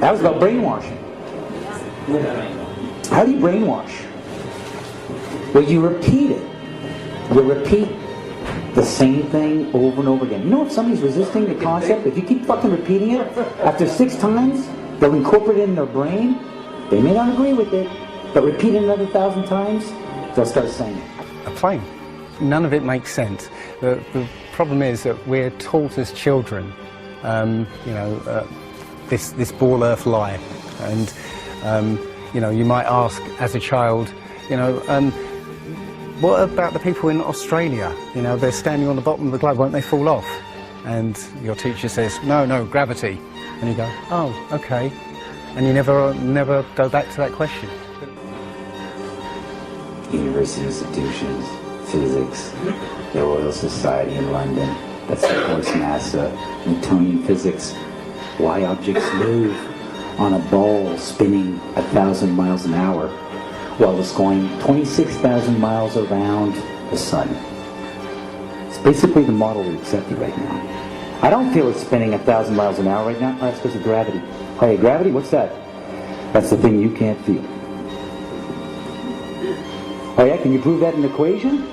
That was about brainwashing. How do you brainwash? Well, you repeat it. You repeat the same thing over and over again. You know if somebody's resisting the concept, if you keep fucking repeating it, after 6 times, they'll incorporate it in their brain. They may not agree with it, but repeat it another 1,000 times, they'll start saying it. A plane. None of it makes sense. The problem is that we're taught as children, this ball earth lie. And, you might ask as a child, what about the people in Australia? They're standing on the bottom of the globe, won't they fall off? And your teacher says, no, gravity. And you go, oh, okay. And you never go back to that question. University institutions, physics, the Royal Society in London, that supports NASA, Newtonian physics, why objects move on a ball spinning 1,000 miles an hour while it's going 26,000 miles around the sun. It's basically the model we accepted right now. I don't feel it's spinning 1,000 miles an hour right now. Oh, that's because of gravity. Hey, gravity, what's that? That's the thing you can't feel. Oh yeah, can you prove that in an equation?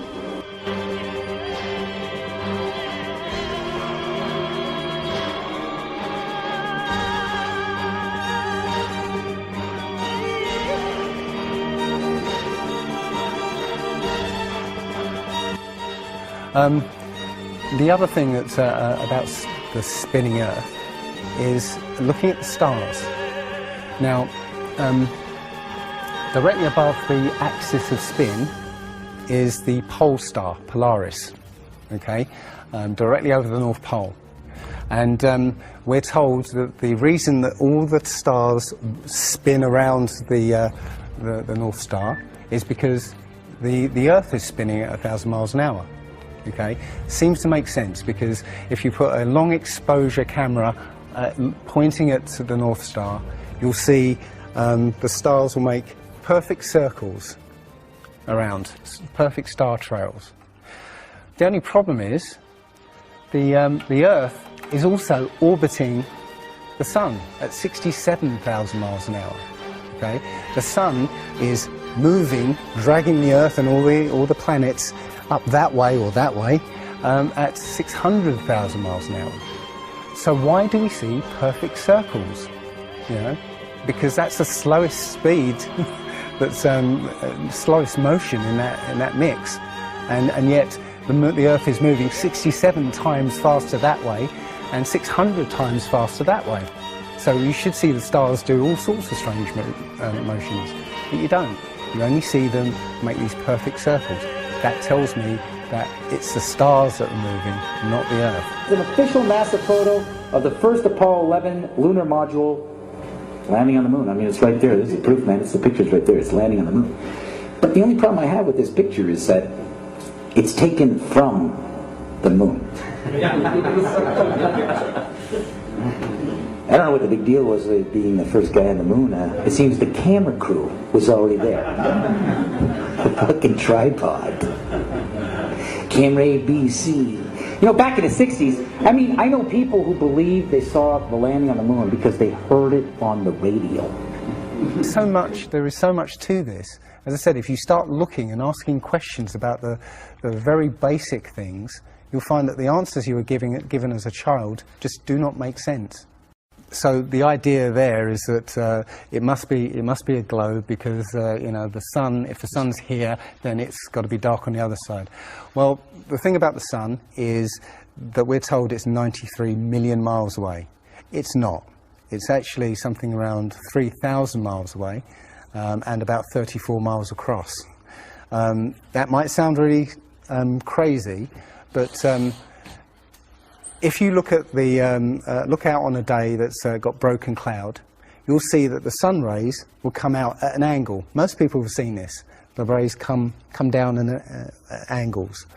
The other thing that's about the spinning Earth is looking at the stars. Now, directly above the axis of spin is the pole star, Polaris, okay, directly over the North Pole. And we're told that the reason that all the stars spin around the North Star is because the Earth is spinning at 1,000 miles an hour. Okay, seems to make sense because if you put a long exposure camera pointing at the North Star, you'll see the stars will make perfect circles around, perfect star trails. The only problem is the Earth is also orbiting the Sun at 67,000 miles an hour. Okay, the Sun is moving, dragging the Earth and all the planets up that way or that way at 600,000 miles an hour. So why do we see perfect circles? Because that's the slowest speed, that's slowest motion in that mix, and yet the Earth is moving 67 times faster that way and 600 times faster that way. So you should see the stars do all sorts of strange motions, but you don't. You only see them make these perfect circles. That tells me that it's the stars that are moving, not the Earth. It's an official NASA photo of the first Apollo 11 lunar module landing on the moon. I mean, it's right there. This is proof, man. It's the picture's right there. It's landing on the moon. But the only problem I have with this picture is that it's taken from the moon. I don't know what the big deal was with being the first guy on the moon. It seems the camera crew was already there. A fucking tripod. Camera A, B, C. Back in the 60s, I mean, I know people who believe they saw the landing on the moon because they heard it on the radio. There is so much to this. As I said, if you start looking and asking questions about the very basic things, you'll find that the answers you were given as a child just do not make sense. So the idea there is that it must be a globe because the sun. If the sun's here, then it's got to be dark on the other side. Well, the thing about the sun is that we're told it's 93 million miles away. It's not. It's actually something around 3,000 miles away and about 34 miles across. That might sound really crazy, but if you look at look out on a day that's got broken cloud, you'll see that the sun rays will come out at an angle. Most people have seen this. The rays come down at angles.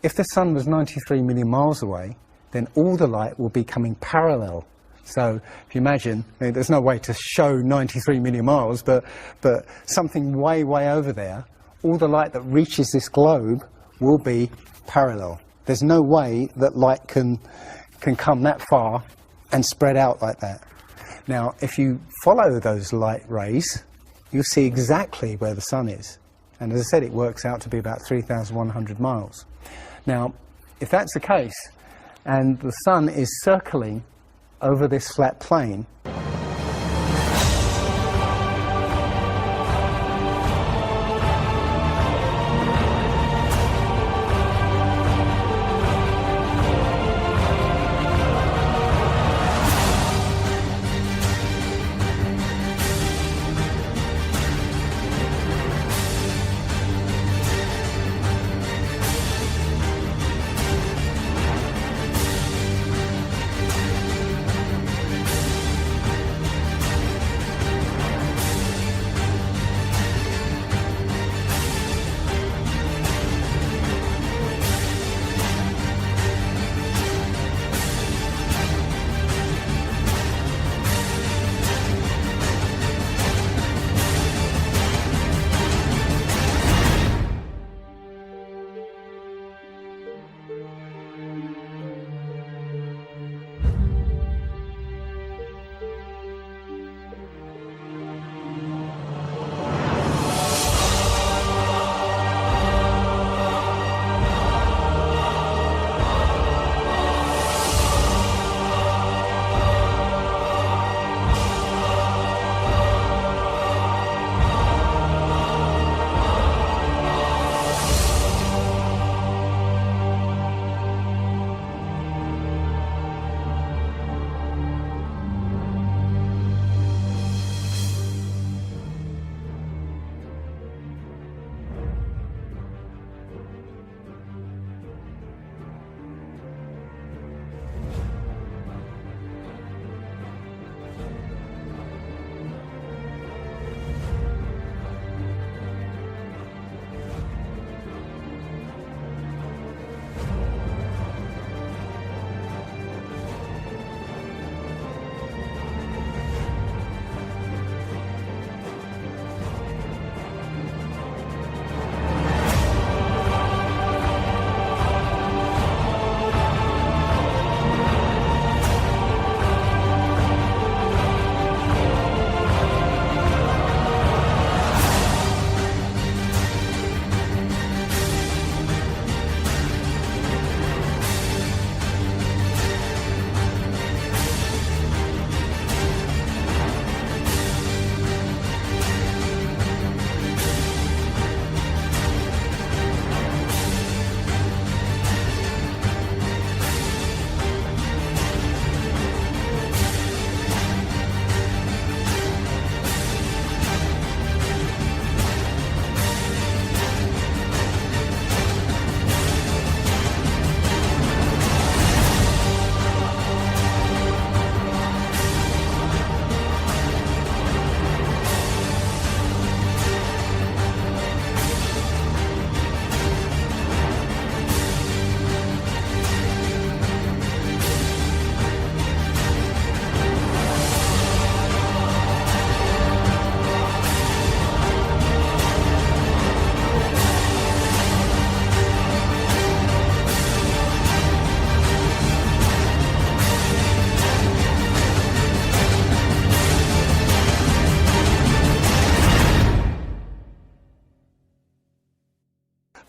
If the sun was 93 million miles away, then all the light will be coming parallel. So if you imagine, there's no way to show 93 million miles, but something way over there, all the light that reaches this globe will be parallel. There's no way that light can come that far and spread out like that. Now, if you follow those light rays, you'll see exactly where the sun is. And as I said, it works out to be about 3,100 miles. Now, if that's the case, and the sun is circling over this flat plane,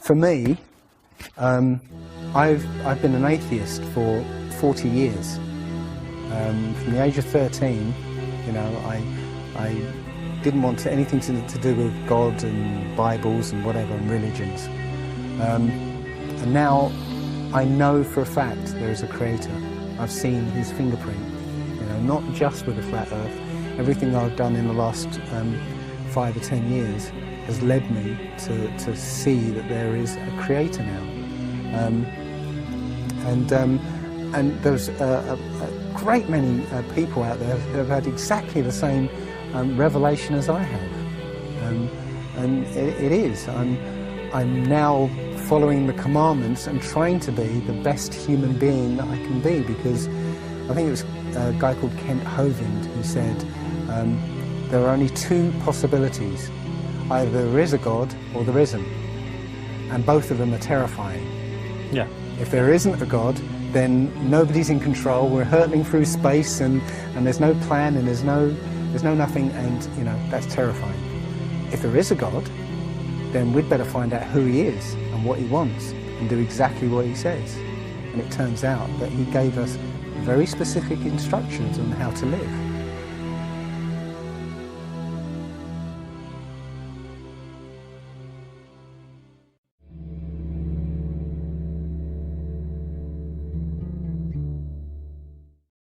for me, I've been an atheist for 40 years. From the age of 13, you know, I didn't want anything to do with God and Bibles and whatever, and religions. And now I know for a fact there is a creator. I've seen his fingerprint, you know, not just with the flat earth. Everything I've done in the last 5 or 10 years has led me to see that there is a creator now. And there's a great many people out there who have had exactly the same revelation as I have. And it is. I'm now following the commandments and trying to be the best human being that I can be, because I think it was a guy called Kent Hovind who said there are only two possibilities. Either there is a God or there isn't. And both of them are terrifying. Yeah. If there isn't a God, then nobody's in control. We're hurtling through space, and there's no plan, and there's no nothing, and you know, that's terrifying. If there is a God, then we'd better find out who he is and what he wants and do exactly what he says. And it turns out that he gave us very specific instructions on how to live.